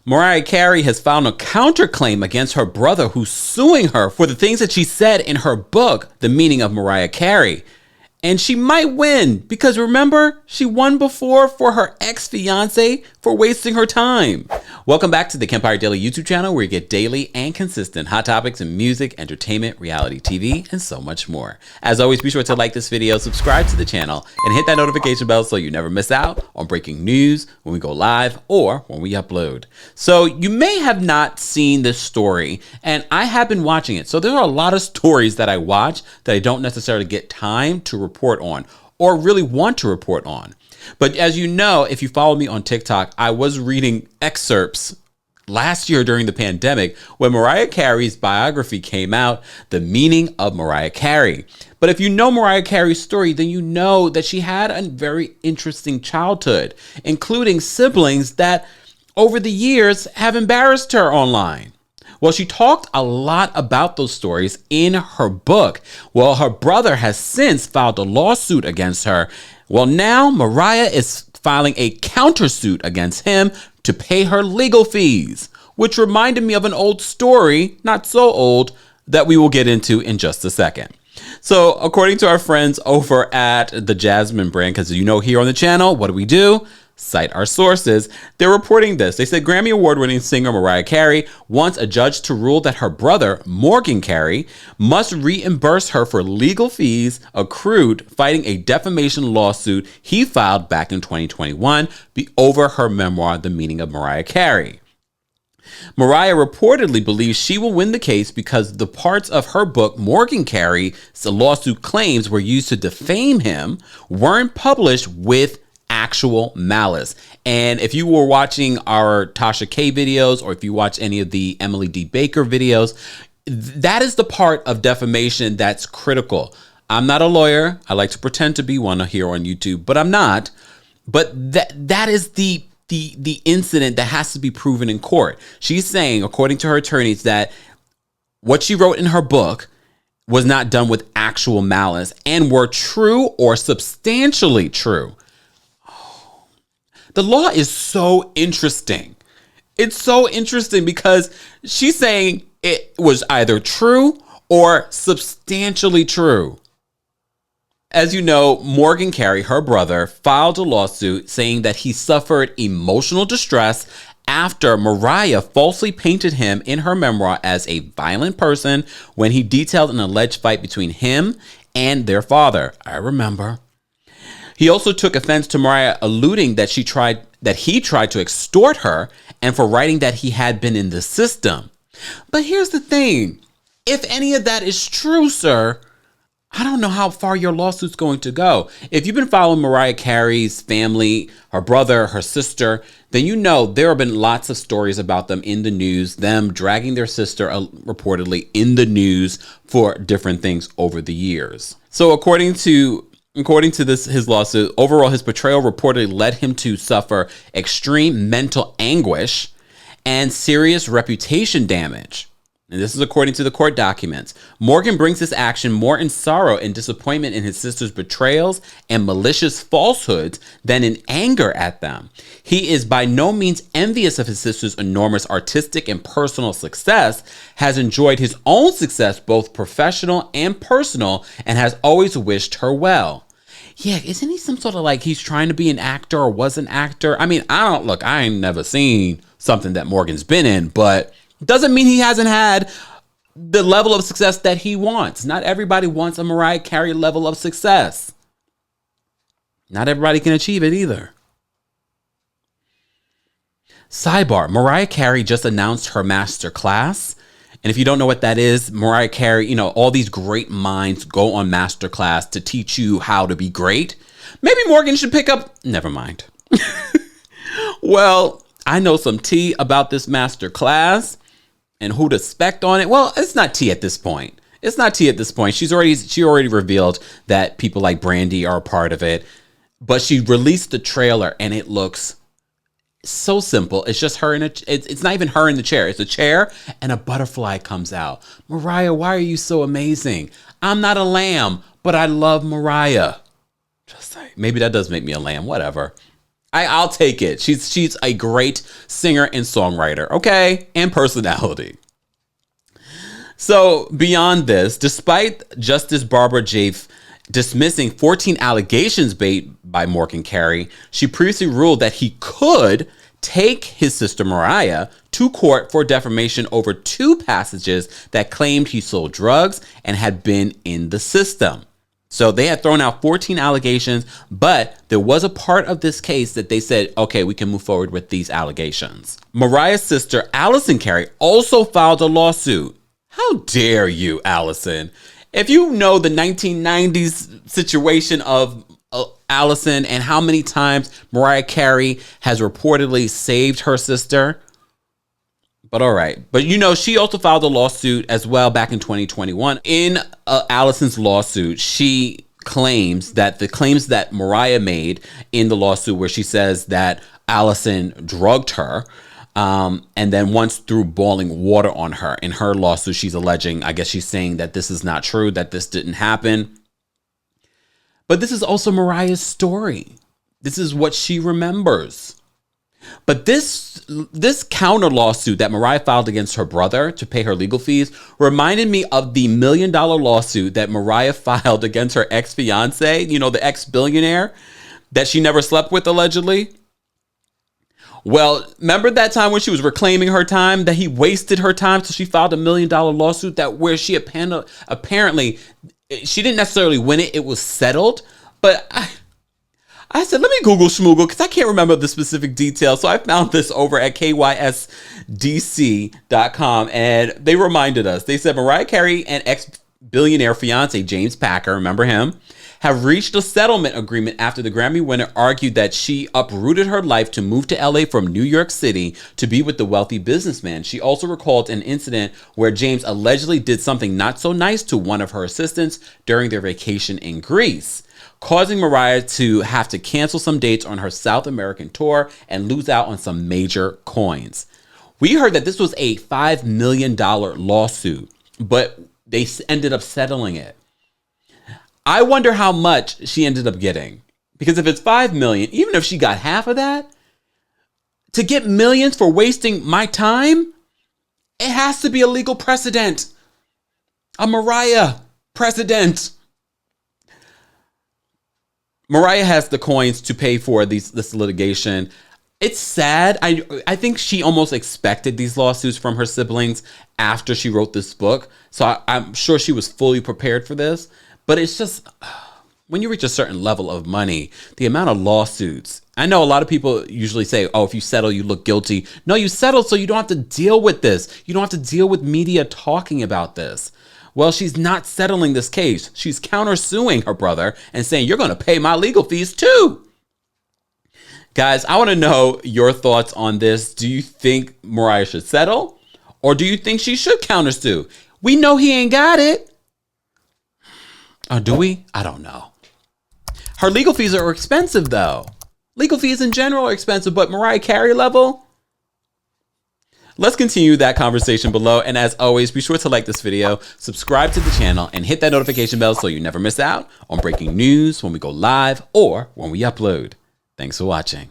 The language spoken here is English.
Mariah Carey has filed a counterclaim against her brother who's suing her for the things that she said in her book, The Meaning of Mariah Carey. And she might win because remember, she won before for her ex-fiance for wasting her time. Welcome back to the Kempire Daily YouTube channel where you get daily and consistent hot topics in music, entertainment, reality TV, and so much more. As always, be sure to like this video, subscribe to the channel, and hit that notification bell so you never miss out on breaking news when we go live or when we upload. So you may have not seen this story, and I have been watching it. So there are a lot of stories that I watch that I don't necessarily get time to report on or really want to report on. But as you know, if you follow me on TikTok, I was reading excerpts last year during the pandemic when Mariah Carey's biography came out, The Meaning of Mariah Carey. But if you know Mariah Carey's story, then you know that she had a very interesting childhood, including siblings that over the years have embarrassed her online. Well, she talked a lot about those stories in her book. Well, her brother has since filed a lawsuit against her. Well, now Mariah is filing a countersuit against him to pay her legal fees, which reminded me of an old story, not so old, that we will get into in just a second. So according to our friends over at the Jasmine brand, because you know here on the channel, what do? Cite our sources. They're reporting this. They said Grammy Award-winning singer Mariah Carey wants a judge to rule that her brother, Morgan Carey, must reimburse her for legal fees accrued fighting a defamation lawsuit he filed back in 2021 over her memoir, The Meaning of Mariah Carey. Mariah reportedly believes she will win the case because the parts of her book Morgan Carey's lawsuit claims were used to defame him weren't published with actual malice. And if you were watching our Tasha K videos, or if you watch any of the Emily D. Baker videos, that is the part of defamation that's critical. I'm not a lawyer. I like to pretend to be one here on YouTube, but I'm not. But that is the incident that has to be proven in court. She's saying, according to her attorneys, that what she wrote in her book was not done with actual malice and were true or substantially true. The law is so interesting. It's so interesting because she's saying it was either true or substantially true. As you know, Morgan Carey, her brother, filed a lawsuit saying that he suffered emotional distress after Mariah falsely painted him in her memoir as a violent person when he detailed an alleged fight between him and their father. I remember. He also took offense to Mariah alluding that he tried to extort her and for writing that he had been in the system. But here's the thing. If any of that is true, sir, I don't know how far your lawsuit's going to go. If you've been following Mariah Carey's family, her brother, her sister, then you know there have been lots of stories about them in the news, them dragging their sister reportedly in the news for different things over the years. So according to his lawsuit, overall, his portrayal reportedly led him to suffer extreme mental anguish and serious reputation damage. And this is according to the court documents. Morgan brings this action more in sorrow and disappointment in his sister's betrayals and malicious falsehoods than in anger at them. He is by no means envious of his sister's enormous artistic and personal success, has enjoyed his own success, both professional and personal, and has always wished her well. Yeah, isn't he some sort of like he's trying to be an actor or was an actor? I mean, I ain't never seen something that Morgan's been in, but doesn't mean he hasn't had the level of success that he wants. Not everybody wants a Mariah Carey level of success. Not everybody can achieve it either. Sidebar, Mariah Carey just announced her Masterclass. And if you don't know what that is, Mariah Carey, all these great minds go on Masterclass to teach you how to be great. Maybe Morgan should pick up. Never mind. Well, I know some tea about this Masterclass and who to expect on it. Well, it's not tea at this point. She already revealed that people like Brandy are a part of it. But she released the trailer and it looks so simple. It's just her it's not even her in the chair. It's a chair and a butterfly comes out. Mariah, why are you so amazing? I'm not a lamb, but I love Mariah. Just say, maybe that does make me a lamb, whatever. I'll take it. She's a great singer and songwriter, okay? And personality. So beyond this, despite Justice Barbara Jaffe dismissing 14 allegations made by Morgan Carey, she previously ruled that he could take his sister Mariah to court for defamation over 2 passages that claimed he sold drugs and had been in the system. So they had thrown out 14 allegations, but there was a part of this case that they said, okay, we can move forward with these allegations. Mariah's sister, Allison Carey, also filed a lawsuit. How dare you, Allison? If you know the 1990s situation of Allison and how many times Mariah Carey has reportedly saved her sister. But all right. But she also filed a lawsuit as well back in 2021. In Allison's lawsuit, she claims that the claims that Mariah made in the lawsuit, where she says that Allison drugged her, and then once threw boiling water on her. In her lawsuit, she's alleging, I guess she's saying that this is not true, that this didn't happen. But this is also Mariah's story. This is what she remembers. But this counter lawsuit that Mariah filed against her brother to pay her legal fees reminded me of the $1 million lawsuit that Mariah filed against her ex-fiance, the ex-billionaire that she never slept with, allegedly. Well, remember that time when she was reclaiming her time, that he wasted her time, so she filed $1 million lawsuit where she apparently, she didn't necessarily win it. It was settled. But I said, let me Google schmoogle because I can't remember the specific details. So I found this over at kysdc.com, and they reminded us. They said Mariah Carey and ex-billionaire fiance James Packer, remember him, have reached a settlement agreement after the Grammy winner argued that she uprooted her life to move to LA from New York City to be with the wealthy businessman. She also recalled an incident where James allegedly did something not so nice to one of her assistants during their vacation in Greece, causing Mariah to have to cancel some dates on her South American tour and lose out on some major coins. We heard that this was a $5 million lawsuit, but they ended up settling it. I wonder how much she ended up getting. Because if it's $5 million, even if she got half of that, to get millions for wasting my time, it has to be a legal precedent. A Mariah precedent. Mariah has the coins to pay for this litigation. It's sad. I think she almost expected these lawsuits from her siblings after she wrote this book. So I'm sure she was fully prepared for this. But it's just, when you reach a certain level of money, the amount of lawsuits. I know a lot of people usually say, oh, if you settle, you look guilty. No, you settle so you don't have to deal with this. You don't have to deal with media talking about this. Well, she's not settling this case. She's countersuing her brother and saying, you're going to pay my legal fees too. Guys, I want to know your thoughts on this. Do you think Mariah should settle? Or do you think she should countersue? We know he ain't got it. Or do we? I don't know. Her legal fees are expensive, though. Legal fees in general are expensive, but Mariah Carey level? Let's continue that conversation below. And as always, be sure to like this video, subscribe to the channel, and hit that notification bell so you never miss out on breaking news when we go live or when we upload. Thanks for watching.